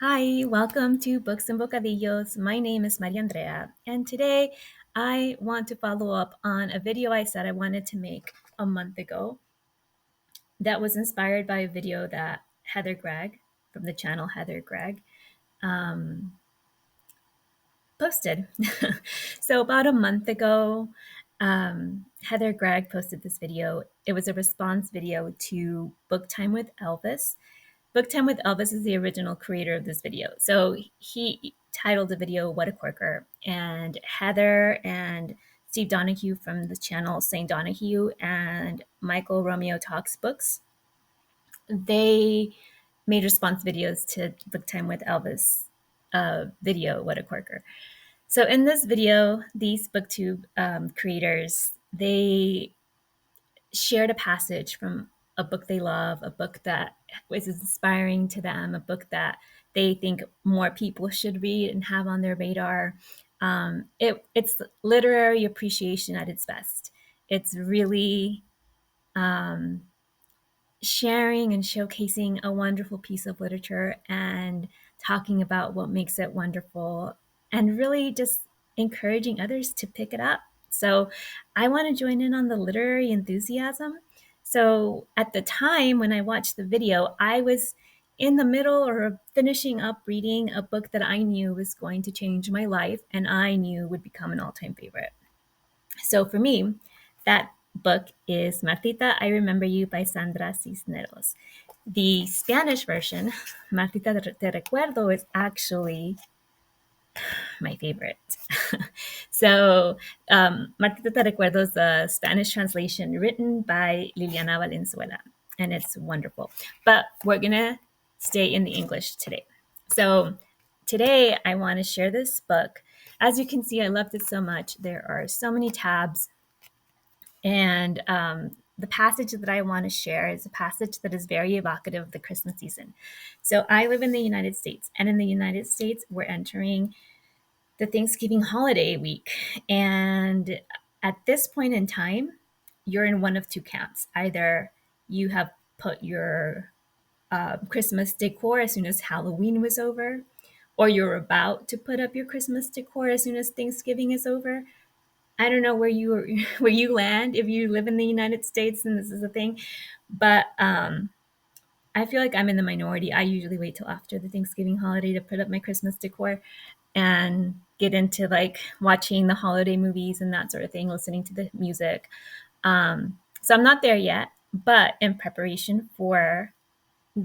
Hi, welcome to Books and Bocadillos. My name is Mariandrea, and today I want to follow up on a video I said I wanted to make a month ago that was inspired by a video that Heather Gregg from the channel Heather Gregg um, posted. So, about a month ago, Heather Gregg posted this video. It was a response video to Book Time with Elvis. Book Time with Elvis is the original creator of this video. So he titled the video What a Corker. And Heather and Steve Donahue from the channel St. Donahue and Michael Romeo Talks Books, they made response videos to Book Time with Elvis video, What a Corker. So in this video, these booktube creators, they shared a passage from a book they love, a book that was inspiring to them, a book that they think more people should read and have on their radar. It's literary appreciation at its best. It's really sharing and showcasing a wonderful piece of literature and talking about what makes it wonderful and really just encouraging others to pick it up. So I want to join in on the literary enthusiasm. So at the time when I watched the video, I was in the middle or finishing up reading a book that I knew was going to change my life and I knew would become an all-time favorite. So for me, that book is Martita, I Remember You by Sandra Cisneros. The Spanish version, Martita Te Recuerdo, is actually my favorite. So, Martita Te Recuerdo is the Spanish translation written by Liliana Valenzuela, and it's wonderful. But we're going to stay in the English today. So, today I want to share this book. As you can see, I loved it so much. There are so many tabs. And the passage that I want to share is a passage that is very evocative of the Christmas season. So I live in the United States, and in the United States, we're entering the Thanksgiving holiday week. And at this point in time, you're in one of two camps. Either you have put your Christmas decor as soon as Halloween was over, or you're about to put up your Christmas decor as soon as Thanksgiving is over. I don't know where you where you land if you live in the United States and this is a thing, but I feel like I'm in the minority. I usually wait till after the Thanksgiving holiday to put up my Christmas decor and get into like watching the holiday movies and that sort of thing, listening to the music. So I'm not there yet, but in preparation for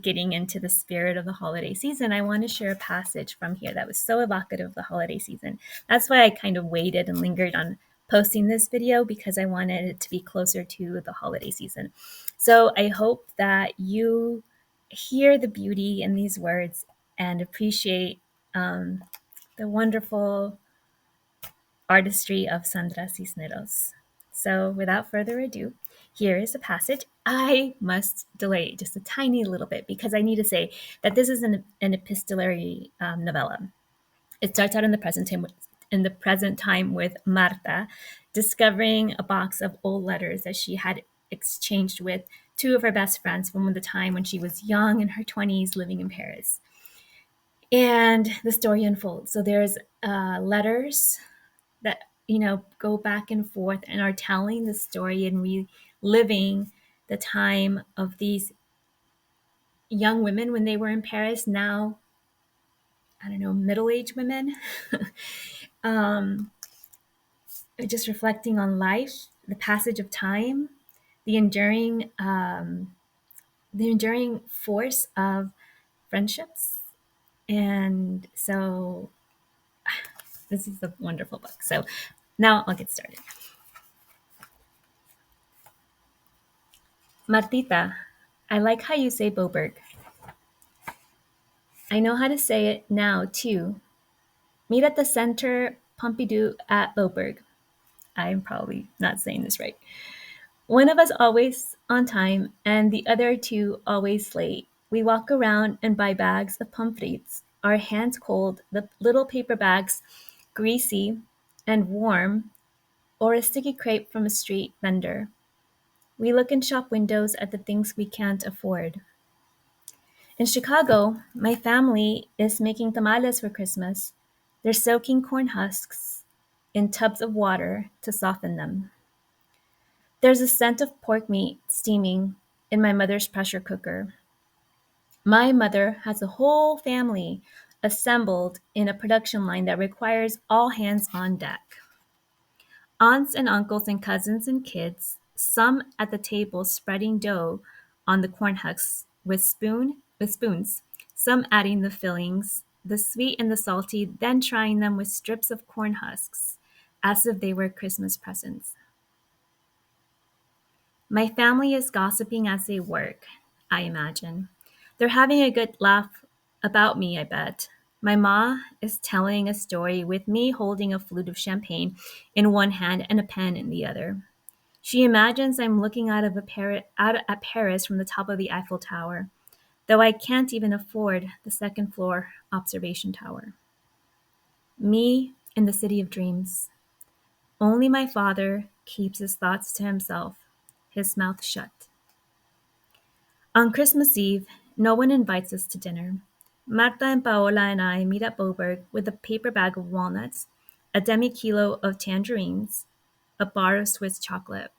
getting into the spirit of the holiday season, I want to share a passage from here that was so evocative of the holiday season. That's why I kind of waited and lingered on posting this video because I wanted it to be closer to the holiday season. So I hope that you hear the beauty in these words and appreciate the wonderful artistry of Sandra Cisneros. So without further ado, here is a passage. I must delay just a tiny little bit because I need to say that this is an epistolary novella. It starts out in the present time with Marta discovering a box of old letters that she had exchanged with two of her best friends from the time when she was young in her 20s living in Paris. And the story unfolds. So there's letters that go back and forth and are telling the story and reliving the time of these young women when they were in Paris. Now, I don't know, middle-aged women, just reflecting on life, the passage of time, the enduring force of friendships. And so this is a wonderful book. So now I'll get started. Martita, I like how you say Boberg. I know how to say it now, too. Meet at the Center Pompidou at Boberg. I'm probably not saying this right. One of us always on time, and the other two always late. We walk around and buy bags of pommes our hands cold, the little paper bags greasy and warm, or a sticky crepe from a street vendor. We look in shop windows at the things we can't afford. In Chicago, my family is making tamales for Christmas. They're soaking corn husks in tubs of water to soften them. There's a scent of pork meat steaming in my mother's pressure cooker. My mother has a whole family assembled in a production line that requires all hands on deck. Aunts and uncles and cousins and kids, some at the table spreading dough on the corn husks with spoons, some adding the fillings, the sweet and the salty, then trying them with strips of corn husks, as if they were Christmas presents. My family is gossiping as they work, I imagine. They're having a good laugh about me, I bet. My ma is telling a story with me holding a flute of champagne in one hand and a pen in the other. She imagines I'm looking out at Paris from the top of the Eiffel Tower, though I can't even afford the second floor observation tower. Me in the city of dreams. Only my father keeps his thoughts to himself, his mouth shut. On Christmas Eve, no one invites us to dinner. Marta and Paola and I meet at Boberg with a paper bag of walnuts, a demi-kilo of tangerines, a bar of Swiss chocolate.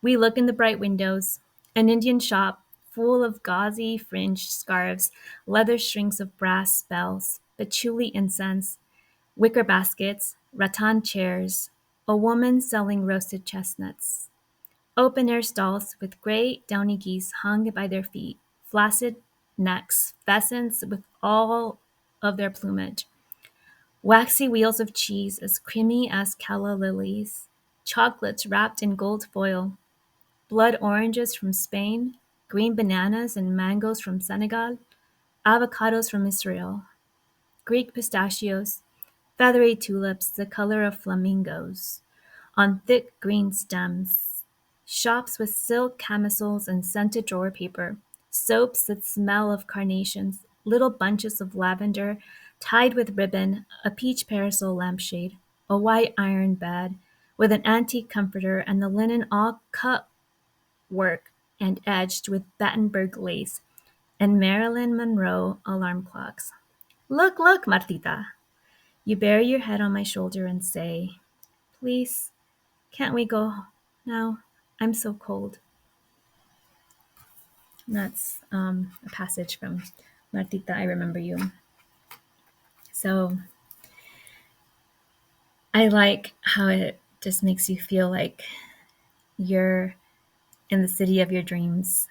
We look in the bright windows, an Indian shop full of gauzy fringed scarves, leather strings of brass bells, patchouli incense, wicker baskets, rattan chairs, a woman selling roasted chestnuts. Open-air stalls with gray downy geese hung by their feet, flaccid necks, pheasants with all of their plumage, waxy wheels of cheese as creamy as calla lilies, chocolates wrapped in gold foil, blood oranges from Spain, green bananas and mangoes from Senegal, avocados from Israel, Greek pistachios, feathery tulips the color of flamingos, on thick green stems, shops with silk camisoles and scented drawer paper, soaps that smell of carnations, little bunches of lavender tied with ribbon, a peach parasol lampshade, a white iron bed with an antique comforter and the linen all cut work and edged with Battenberg lace, and Marilyn Monroe alarm clocks. Look, look, Martita. You bury your head on my shoulder and say, please, can't we go now? I'm so cold. And that's a passage from Martita, I Remember You. So I like how it just makes you feel like you're in the city of your dreams,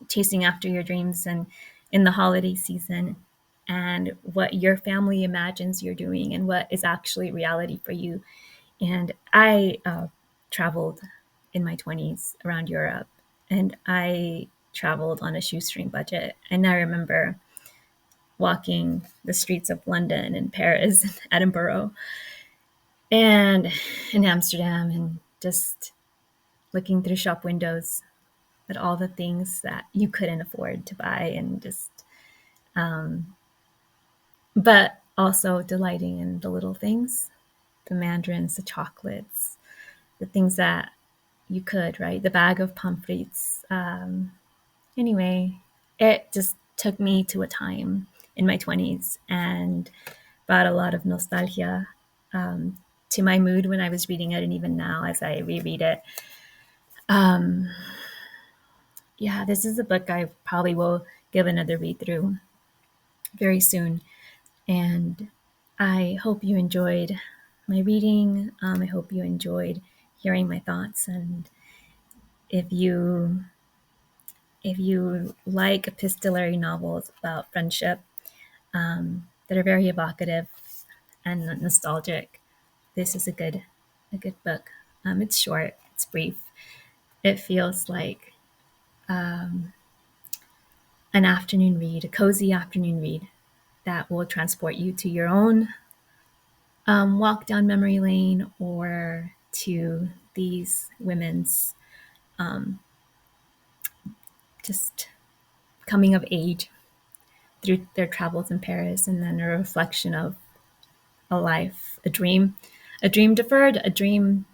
chasing after your dreams and in the holiday season, and what your family imagines you're doing and what is actually reality for you. And I traveled in my 20s around Europe, and I traveled on a shoestring budget. And I remember walking the streets of London and Paris and Edinburgh and in Amsterdam, and just looking through shop windows at all the things that you couldn't afford to buy, and just but also delighting in the little things, the mandarins, the chocolates, the things that you could, right? The bag of pomfrets. Anyway, it just took me to a time in my 20s and brought a lot of nostalgia to my mood when I was reading it, and even now as I reread it. Yeah, this is a book I probably will give another read through very soon. And I hope you enjoyed my reading. I hope you enjoyed hearing my thoughts. And if you like epistolary novels about friendship that are very evocative and nostalgic, this is a good book. It's short, it's brief. It feels like an afternoon read, a cozy afternoon read that will transport you to your own walk down memory lane, or to these women's just coming of age through their travels in Paris, and then a reflection of a life, a dream deferred, a dream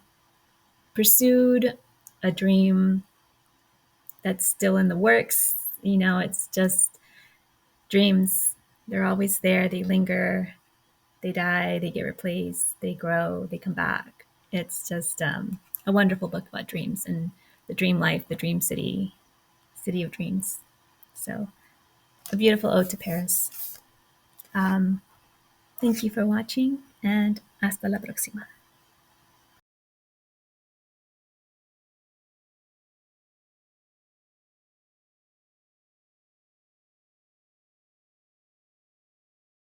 pursued, a dream that's still in the works, It's just dreams. They're always there. They linger. They die. They get replaced. They grow. They come back. It's just a wonderful book about dreams and the dream life, the dream city, city of dreams. So a beautiful ode to Paris. Thank you for watching, and hasta la próxima.